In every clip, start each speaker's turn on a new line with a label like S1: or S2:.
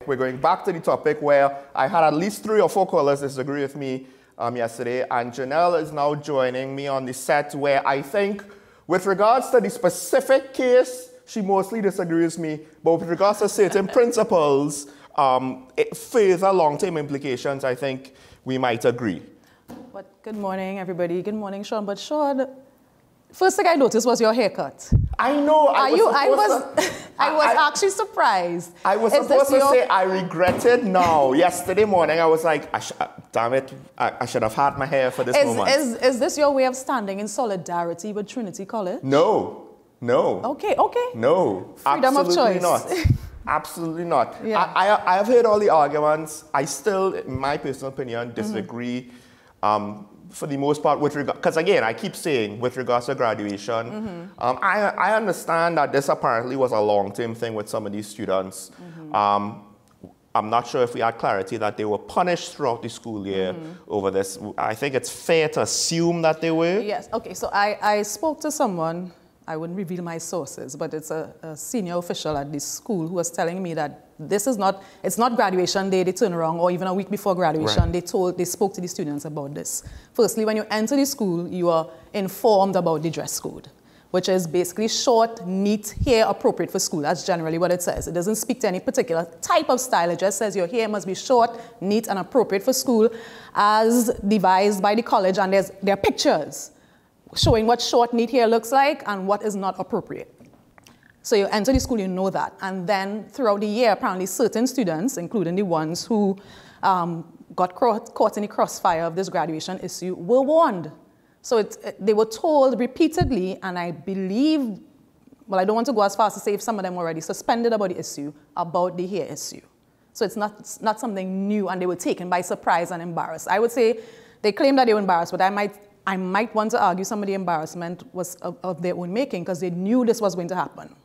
S1: We're going back to the topic where I had at least 3 or 4 callers disagree with me yesterday, and Janelle is now joining me on the set where I think, with regards to the specific case, she mostly disagrees with me, but with regards to certain principles, further long-term implications, I think we might agree.
S2: But good morning, everybody. Good morning, Sean. But Sean, first thing I noticed was your haircut.
S1: I know.
S2: I was actually surprised.
S1: I was supposed to say I regretted now. Yesterday morning, I was like, damn it, I should have had my hair for this moment.
S2: Is this your way of standing in solidarity with Trinity College?
S1: No.
S2: Okay.
S1: No.
S2: Freedom of choice.
S1: Not. Absolutely not.
S2: Yeah.
S1: I have heard all the arguments. I still, in my personal opinion, disagree. For the most part, with regard, because again, I keep saying with regards to graduation, I understand that this apparently was a long-term thing with some of these students. I'm not sure if we had clarity that they were punished throughout the school year over this. I think it's fair to assume that they were.
S2: Yes. Okay. So I spoke to someone. I wouldn't reveal my sources, but it's a senior official at this school who was telling me that it's not graduation day, they turn around, or even a week before graduation, right. They spoke to the students about this. Firstly, when you enter the school, you are informed about the dress code, which is basically short, neat, hair appropriate for school. That's generally what it says. It doesn't speak to any particular type of style. It just says your hair must be short, neat, and appropriate for school as devised by the college, and there are pictures showing what short, neat hair looks like and what is not appropriate. So you enter the school, you know that. And then throughout the year, apparently certain students, including the ones who got caught in the crossfire of this graduation issue, were warned. So they were told repeatedly, and I believe, well, I don't want to go as far as to say if some of them were already suspended about the issue, about the hair issue. So it's not something new, and they were taken by surprise and embarrassed. I would say they claim that they were embarrassed, but I might want to argue some of the embarrassment was of their own making because they knew this was going to happen.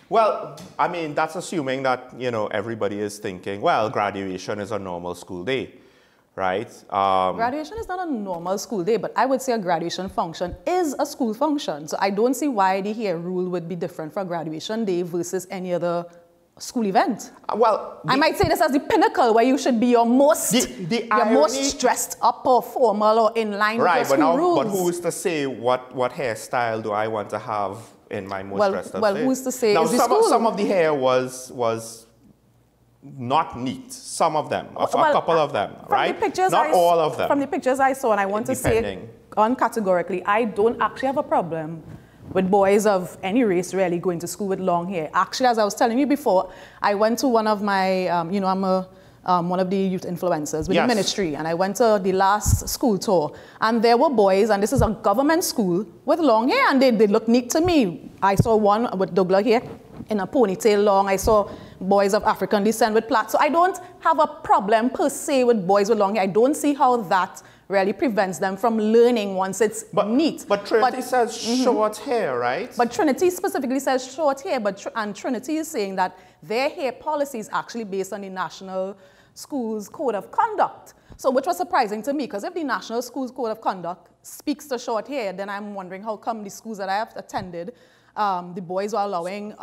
S1: Well, I mean, that's assuming that, everybody is thinking, well, graduation is a normal school day, right?
S2: Graduation is not a normal school day, but I would say a graduation function is a school function. So I don't see why the hair rule would be different for graduation day versus any other school event.
S1: Well,
S2: I might say this as the pinnacle where you should be your most dressed up or formal or in line with your school rules.
S1: But who's to say what hairstyle do I want to have in my most dressed up day?
S2: Who's to say?
S1: Now, some of the hair was not neat. Some of them, a couple of them, right? Not all of them.
S2: From the pictures I saw, and I want to say uncategorically, I don't actually have a problem with boys of any race really going to school with long hair. Actually, as I was telling you before, I went to one of my, I'm one of the youth influencers with the ministry, and I went to the last school tour, and there were boys, and this is a government school, with long hair, and they look neat to me. I saw one with Douglas hair in a ponytail long. I saw boys of African descent with plaits. So I don't have a problem per se with boys with long hair. I don't see how that really prevents them from learning once it's neat.
S1: But Trinity says short hair, right?
S2: But Trinity specifically says short hair, and Trinity is saying that their hair policy is actually based on the National Schools Code of Conduct. So which was surprising to me, because if the National Schools Code of Conduct speaks to short hair, then I'm wondering how come the schools that I have attended, the boys were allowing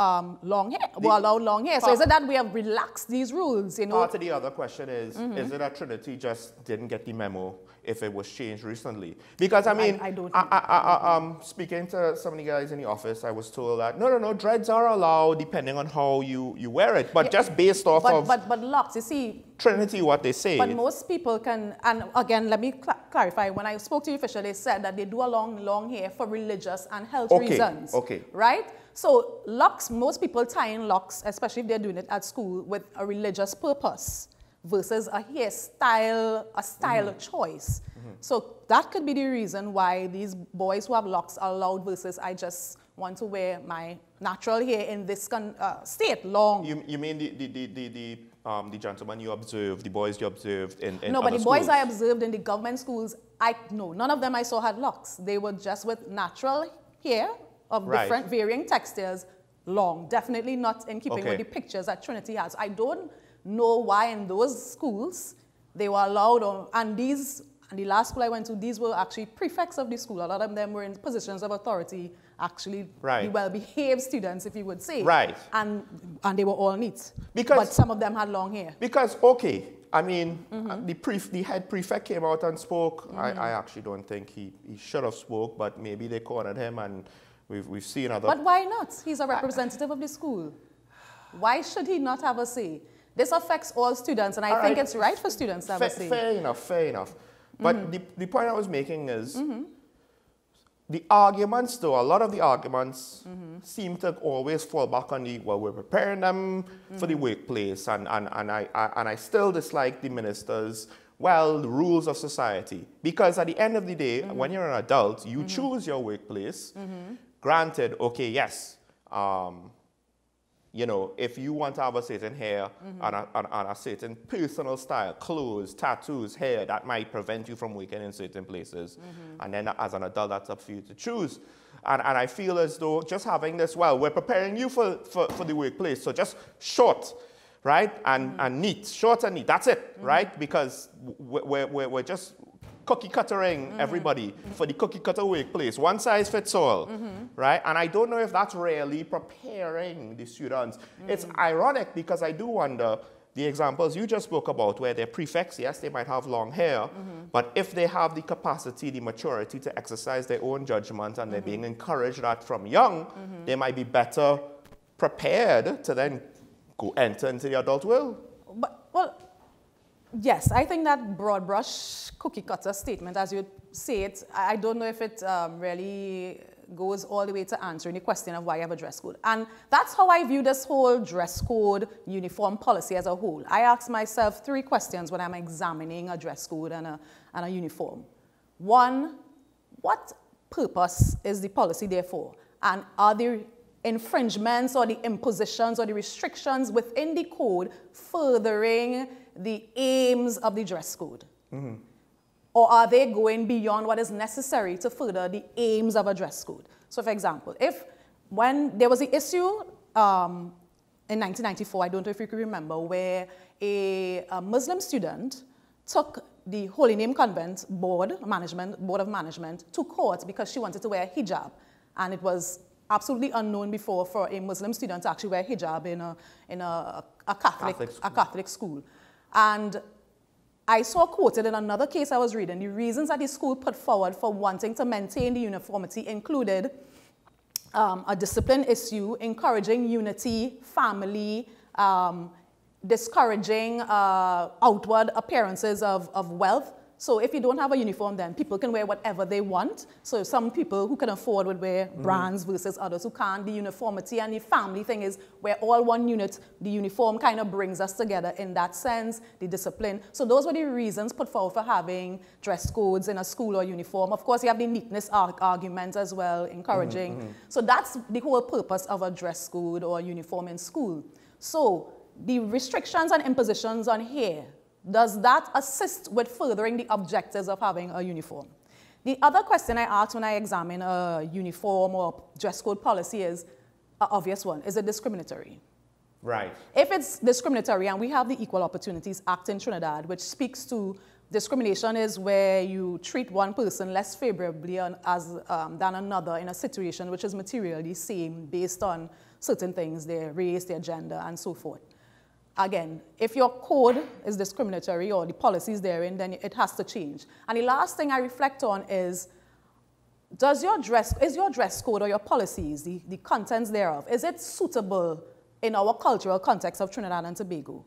S2: long hair. So is it that we have relaxed these rules?
S1: Part of the other question is it that Trinity just didn't get the memo if it was changed recently? Because I mean, speaking to some of the guys in the office, I was told that no, dreads are allowed depending on how you wear it, but just based off of
S2: but locks, you see,
S1: Trinity, what they say.
S2: But most people can, and again, let me clarify. When I spoke to the official, they said that they do along long hair for religious and health reasons.
S1: Okay.
S2: Right? So locks, most people tie in locks, especially if they're doing it at school, with a religious purpose versus a hairstyle, a style choice. So that could be the reason why these boys who have locks are allowed versus I just want to wear my natural hair in this state long.
S1: You mean the gentleman you observed, the boys you observed in
S2: No, but the boys
S1: schools?
S2: I observed in the government schools, none of them I saw had locks. They were just with natural hair of different varying textures, long. Definitely not in keeping with the pictures that Trinity has. I don't know why in those schools they were allowed, and these And the last school I went to, these were actually prefects of the school. A lot of them were in positions of authority, actually the well-behaved students, if you would say.
S1: Right.
S2: And they were all neat.
S1: Because,
S2: but some of them had long hair.
S1: Because, okay, I mean, the head prefect came out and spoke. I actually don't think he should have spoke, but maybe they cornered him, and we've seen other...
S2: But why not? He's a representative of the school. Why should he not have a say? This affects all students, and I think it's right for students to have a say.
S1: Fair enough, fair enough. But the point I was making is, the arguments, though, a lot of the arguments seem to always fall back on the, well, we're preparing them for the workplace, and I still dislike the ministers, well, the rules of society. Because at the end of the day, when you're an adult, you choose your workplace. Granted, okay, yes, you know, if you want to have a certain hair and a certain personal style, clothes, tattoos, hair, that might prevent you from working in certain places. And then as an adult, that's up for you to choose. And I feel as though just having this, well, we're preparing you for the workplace, so just short, right, and neat, short and neat, that's it, right? Because we're just cookie cuttering everybody for the cookie cutter workplace. One size fits all, right? And I don't know if that's really preparing the students. It's ironic because I do wonder, the examples you just spoke about where they're prefects, yes, they might have long hair, but if they have the capacity, the maturity to exercise their own judgment and they're being encouraged that from young, they might be better prepared to then go enter into the adult world.
S2: But, well, yes, I think that broad brush cookie cutter statement, as you say it, I don't know if it really goes all the way to answering the question of why you have a dress code. And that's how I view this whole dress code uniform policy as a whole. I ask myself 3 questions when I'm examining a dress code and a uniform. 1, what purpose is the policy there for? And are there infringements or the impositions or the restrictions within the code furthering the aims of the dress code? Or are they going beyond what is necessary to further the aims of a dress code? So, for example, when there was the issue in 1994, I don't know if you can remember, where a Muslim student took the Holy Name Convent Board of Management to court because she wanted to wear a hijab. And it was absolutely unknown before for a Muslim student to actually wear hijab in a Catholic school. And I saw quoted in another case I was reading, the reasons that the school put forward for wanting to maintain the uniformity included a discipline issue, encouraging unity, family, discouraging outward appearances of wealth. So if you don't have a uniform, then people can wear whatever they want. So some people who can afford would wear brands versus others who can't. The uniformity and the family thing is we're all one unit. The uniform kind of brings us together in that sense, the discipline. So those were the reasons put forward for having dress codes in a school or uniform. Of course, you have the neatness argument as well, encouraging. So that's the whole purpose of a dress code or a uniform in school. So the restrictions and impositions on hair, does that assist with furthering the objectives of having a uniform? The other question I ask when I examine a uniform or dress code policy is an obvious one. Is it discriminatory?
S1: Right.
S2: If it's discriminatory, and we have the Equal Opportunities Act in Trinidad, which speaks to discrimination is where you treat one person less favorably than another in a situation which is materially same based on certain things, their race, their gender, and so forth. Again, if your code is discriminatory or the policies therein, then it has to change. And the last thing I reflect on is, is your dress code or your policies, the contents thereof, is it suitable in our cultural context of Trinidad and Tobago?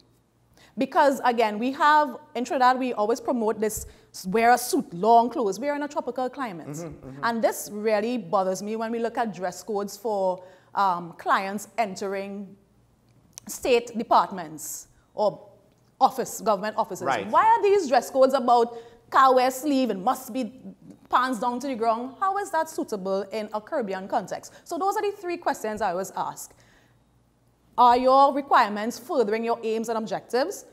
S2: Because again, in Trinidad, we always promote this, wear a suit, long clothes, we're in a tropical climate. And this really bothers me when we look at dress codes for clients entering state departments or government offices.
S1: Right.
S2: Why are these dress codes about can't wear sleeve and must be pants down to the ground? How is that suitable in a Caribbean context? So those are the 3 questions I always ask. Are your requirements furthering your aims and objectives?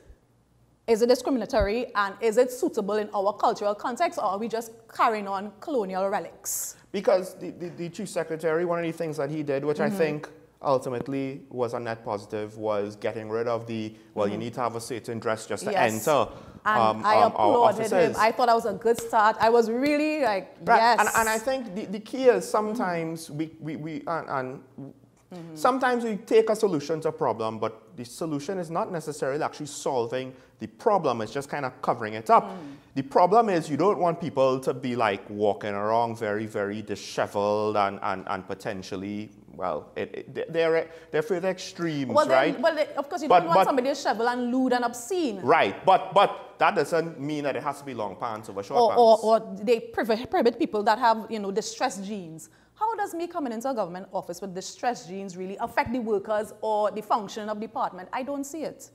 S2: Is it discriminatory? And is it suitable in our cultural context, or are we just carrying on colonial relics?
S1: Because the Chief Secretary, one of the things that he did, which I think ultimately was a net positive was getting rid of the, well, you need to have a certain dress just to
S2: Yes.
S1: enter
S2: And I
S1: our
S2: applauded him.
S1: offices.
S2: I thought that was a good start. I was really like,
S1: Right.
S2: yes.
S1: And I think the key is sometimes sometimes we take a solution to a problem, but the solution is not necessarily actually solving the problem. It's just kind of covering it up. The problem is you don't want people to be like walking around very, very disheveled and potentially, well, they're further extremes, right?
S2: Well, of course, you don't want somebody to shovel and lewd and obscene.
S1: Right, but that doesn't mean that it has to be long pants over short pants.
S2: Or they prohibit people that have, distressed jeans. How does me coming into a government office with distressed jeans really affect the workers or the function of the department? I don't see it.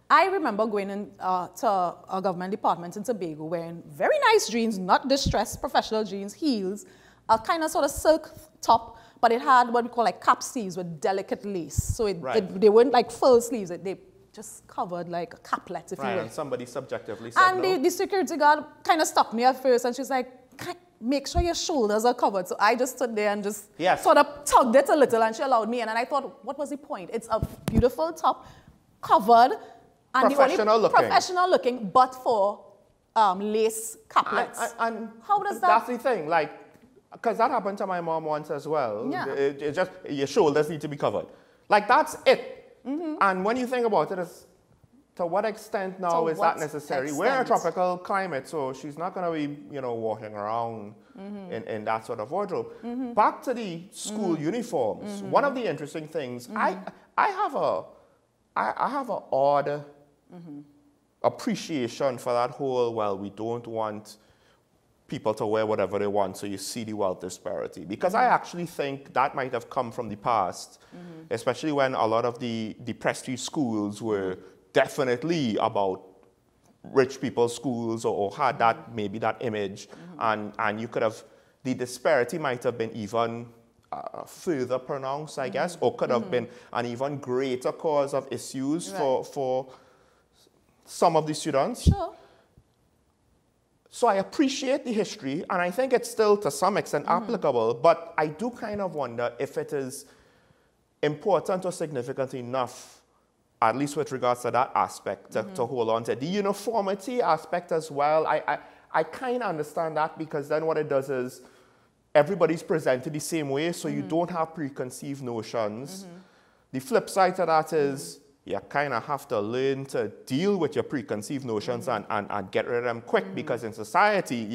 S2: I remember going to a government department in Tobago wearing very nice jeans, not distressed, professional jeans, heels, a kind of sort of silk top, but it had what we call like cap sleeves with delicate lace. So they weren't like full sleeves, they just covered like a caplet, if you will.
S1: And somebody subjectively said
S2: and
S1: no.
S2: the security guard kind of stopped me at first, and she's like, make sure your shoulders are covered. So I just stood there and just sort of tugged it a little, and she allowed me in. And I thought, what was the point? It's a beautiful top, covered, and professional looking, but for lace caplets.
S1: And
S2: how does that?
S1: That's the thing, like, because that happened to my mom once as well.
S2: Yeah.
S1: It just, your shoulders need to be covered. Like, that's it. And when you think about it, it's, to what extent now is that necessary? We're in a tropical climate, so she's not going to be, walking around in that sort of wardrobe. Back to the school uniforms. One of the interesting things, I have an odd appreciation for that whole, well, we don't want people to wear whatever they want, so you see the wealth disparity. Because I actually think that might have come from the past, especially when a lot of the prestige schools were definitely about rich people's schools or had that, maybe that image. And you could have, the disparity might have been even further pronounced, I guess, or could have been an even greater cause of issues for some of the students.
S2: Sure.
S1: So I appreciate the history, and I think it's still to some extent applicable, but I do kind of wonder if it is important or significant enough, at least with regards to that aspect, to hold on to. The uniformity aspect as well, I kind of understand that, because then what it does is everybody's presented the same way, so you don't have preconceived notions. The flip side to that is you kind of have to learn to deal with your preconceived notions and get rid of them quick, because in society,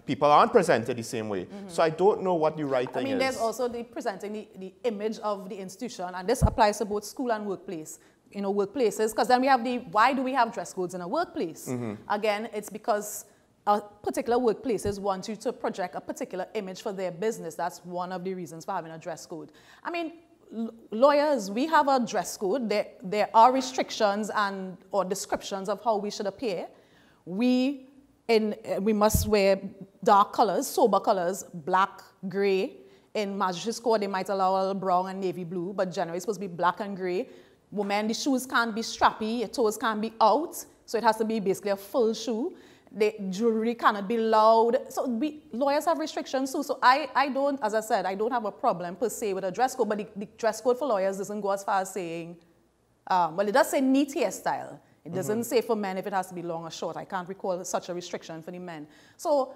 S1: people aren't presented the same way. So I don't know what the right thing is.
S2: I mean, there's also presenting the image of the institution, and this applies to both school and workplace. Workplaces, because then we have why do we have dress codes in a workplace? Again, it's because particular workplaces want you to project a particular image for their business. That's one of the reasons for having a dress code. I mean, lawyers, we have a dress code. There are restrictions or descriptions of how we should appear. We must wear dark colors, sober colors, black, gray. In magistrate's court, they might allow a little brown and navy blue, but generally it's supposed to be black and gray. Women, the shoes can't be strappy, your toes can't be out, so it has to be basically a full shoe. The jewelry cannot be loud. So lawyers have restrictions too. So I don't, as I said, I don't have a problem per se with a dress code, but the dress code for lawyers doesn't go as far as saying, well, it does say neat hairstyle. It doesn't say for men if it has to be long or short. I can't recall such a restriction for the men. So,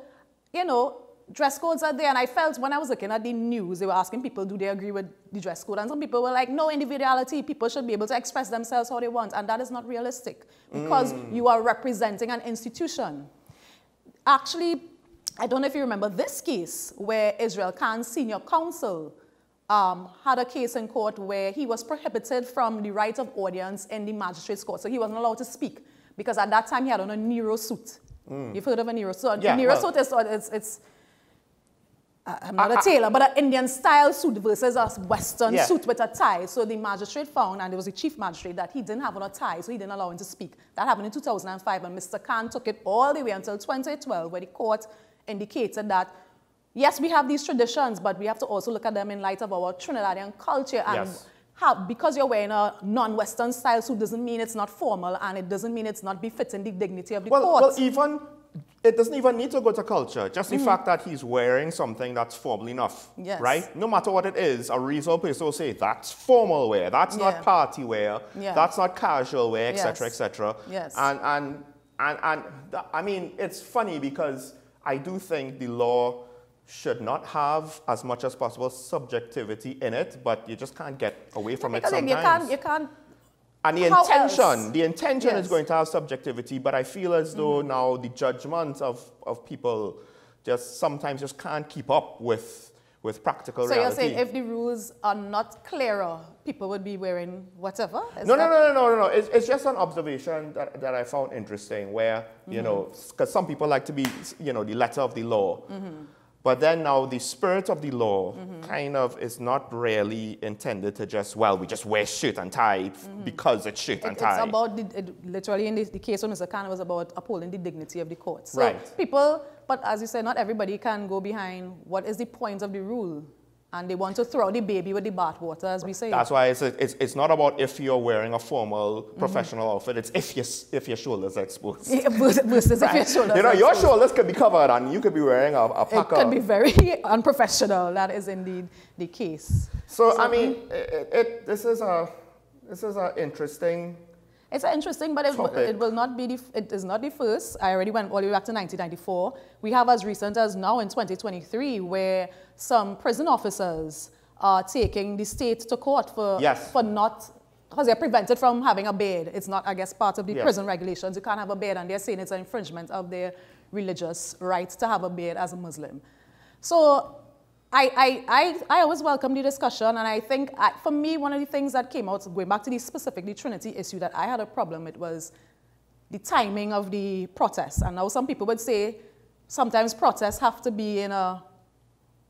S2: dress codes are there, and I felt when I was looking at the news, they were asking people, do they agree with the dress code? And some people were like, no, individuality, people should be able to express themselves how they want, and that is not realistic, because you are representing an institution. Actually, I don't know if you remember this case where Israel Khan's senior counsel had a case in court where he was prohibited from the right of audience in the magistrate's court, so he wasn't allowed to speak, because at that time he had on a Nero suit. You've heard of a Nero suit? Yeah, Nero suit is I'm not a tailor, but an Indian-style suit versus a Western suit with a tie. So the magistrate found, and it was the chief magistrate, that he didn't have on a tie, so he didn't allow him to speak. That happened in 2005, and Mr. Khan took it all the way until 2012, where the court indicated that, yes, we have these traditions, but we have to also look at them in light of our Trinidadian culture. And because you're wearing a non-Western style suit doesn't mean it's not formal, and it doesn't mean it's not befitting the dignity of the court.
S1: Well, even it doesn't even need to go to culture. Just the fact that he's wearing something that's formal enough,
S2: Yes.
S1: right? No matter what it is, a reasonable person will say, that's formal wear, that's not party wear, that's not casual wear, etc., etc.
S2: Yes.
S1: And I mean, it's funny because I do think the law should not have, as much as possible, subjectivity in it, but you just can't get away from it sometimes.
S2: You can't.
S1: And the intention is going to have subjectivity, but I feel as though now the judgment of people sometimes just can't keep up with practical reality.
S2: So you're saying if the rules are not clearer, people would be wearing whatever?
S1: No. It's just an observation that I found interesting where, you know, because some people like to be, you know, the letter of the law. But then now the spirit of the law kind of is not really intended to just, well, we just wear shirt and tie because it's shirt and tie.
S2: It's about, literally in the case of Mr. Khan, it was about upholding the dignity of the court. So
S1: right.
S2: people, but as you said, not everybody can go behind what is the point of the rule. And they want to throw the baby with the bathwater, as we say.
S1: That's why it's not about if you're wearing a formal professional outfit. It's if your shoulders are exposed.
S2: Versus if your shoulders
S1: you know,
S2: are
S1: your
S2: exposed.
S1: shoulders could be covered and you could be wearing a packer.
S2: It could be very unprofessional. That is indeed the case.
S1: So I mean, this is an interesting.
S2: It's interesting, but it will not be it is not the first. I already went all the way back to 1994. We have as recent as now in 2023, where some prison officers are taking the state to court for not, because they're prevented from having a beard. It's not, I guess, part of the prison regulations. You can't have a beard, and they're saying it's an infringement of their religious right to have a beard as a Muslim. So I always welcome the discussion, and I think, for me, one of the things that came out, going back to the specifically Trinity issue that I had a problem with, was the timing of the protests. And now some people would say sometimes protests have to be in a...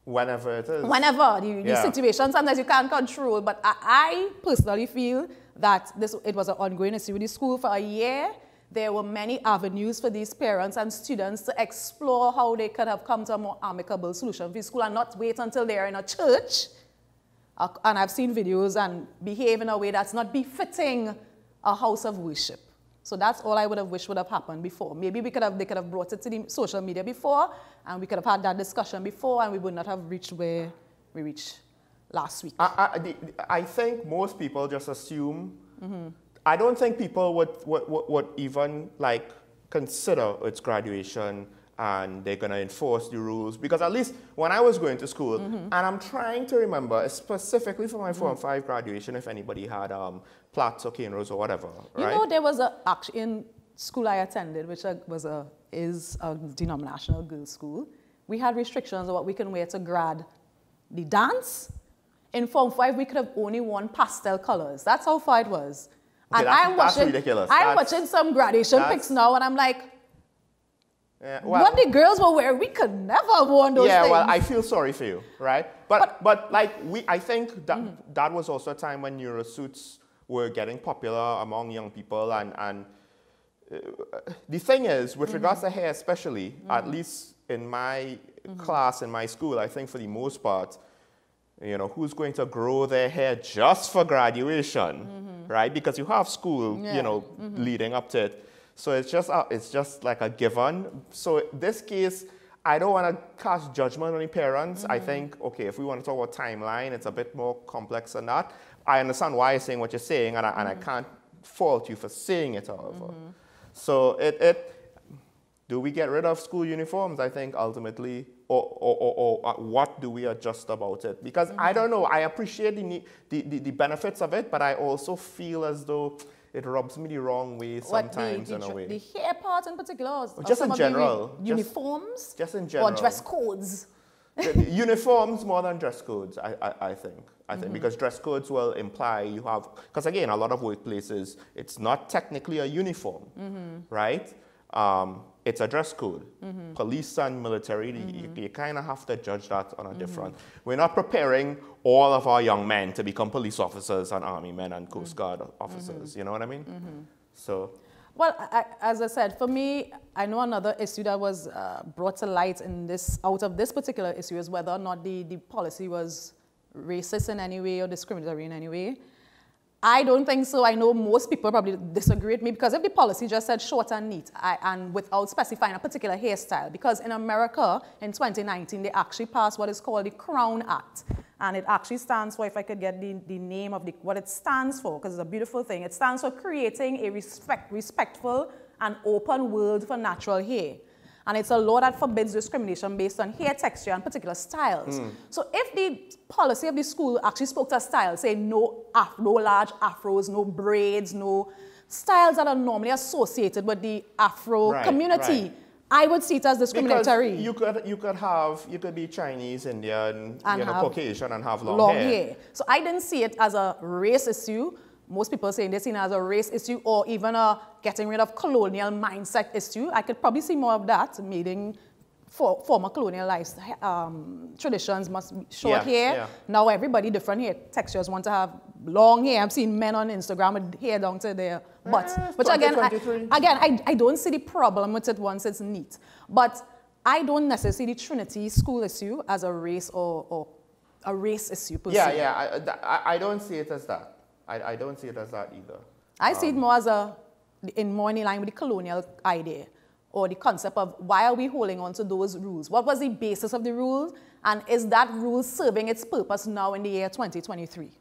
S1: Whenever it is.
S2: Whenever, the situation, sometimes you can't control. But I personally feel that it was an ongoing issue with the school for a year. There were many avenues for these parents and students to explore how they could have come to a more amicable solution for the school and not wait until they're in a church. And I've seen videos and behave in a way that's not befitting a house of worship. So that's all I would have wished would have happened before. Maybe they could have brought it to the social media before, and we could have had that discussion before, and we would not have reached where we reached last week.
S1: I think most people just assume. I don't think people would even like consider its graduation and they're going to enforce the rules, because at least when I was going to school, and I'm trying to remember specifically for my 4 and 5 graduation, if anybody had plaits or cane rows or whatever, right?
S2: You know, there was actually in school I attended, which is a denominational girls' school. We had restrictions on what we can wear to grad the dance. In Form 5, we could have only worn pastel colors. That's how far it was.
S1: Okay,
S2: and
S1: that's ridiculous.
S2: I'm watching some graduation pics now, and I'm like, what the girls were wearing, we could never have worn those things.
S1: Yeah, well, I feel sorry for you, right? But like, I think that that was also a time when neurosuits were getting popular among young people, and the thing is, with regards to hair especially, at least in my class, in my school, I think for the most part, you know, who's going to grow their hair just for graduation, right? Because you have school, you know, leading up to it. So it's just like a given. So in this case, I don't want to cast judgment on the parents. I think, okay, if we want to talk about timeline, it's a bit more complex than that. I understand why you're saying what you're saying, and I can't fault you for saying it, however. So do we get rid of school uniforms? I think ultimately, or what do we adjust about it? Because I don't know. I appreciate the benefits of it, but I also feel as though it rubs me the wrong way sometimes in a way.
S2: The hair part in particular? Or
S1: just in general.
S2: Uniforms?
S1: Just in general.
S2: Or dress codes?
S1: Uniforms more than dress codes, I think. Because dress codes will imply you have, because again, a lot of workplaces, it's not technically a uniform, right? It's a dress code. Police and military, you kind of have to judge that on a different. We're not preparing all of our young men to become police officers and army men and Coast Guard officers. You know what I mean? So.
S2: Well, as I said, for me, I know another issue that was brought to light out of this particular issue is whether or not the policy was racist in any way or discriminatory in any way. I don't think so. I know most people probably disagree with me because if the policy just said short and neat and without specifying a particular hairstyle, because in America in 2019 they actually passed what is called the Crown Act, and it actually stands for, if I could get the name of what it stands for, because it's a beautiful thing. It stands for creating a respectful and open world for natural hair. And it's a law that forbids discrimination based on hair texture and particular styles. So if the policy of the school actually spoke to a style, say no large afros, no braids, no styles that are normally associated with the Afro community, I would see it as discriminatory.
S1: Because you could be Chinese, Indian, and Caucasian and have long hair.
S2: So I didn't see it as a race issue. Most people saying they're seen it as a race issue or even a getting rid of colonial mindset issue. I could probably see more of that, meaning former colonial traditions must be short hair. Yeah. Now everybody, different hair textures, want to have long hair. I've seen men on Instagram with hair down to their butts. Which again, I don't see the problem with it once it's neat. But I don't necessarily see the Trinity school issue as a race or a race issue per se.
S1: I don't see it as that. I don't see it as that either.
S2: I see it more as more in line with the colonial idea or the concept of why are we holding on to those rules? What was the basis of the rules? And is that rule serving its purpose now in the year 2023?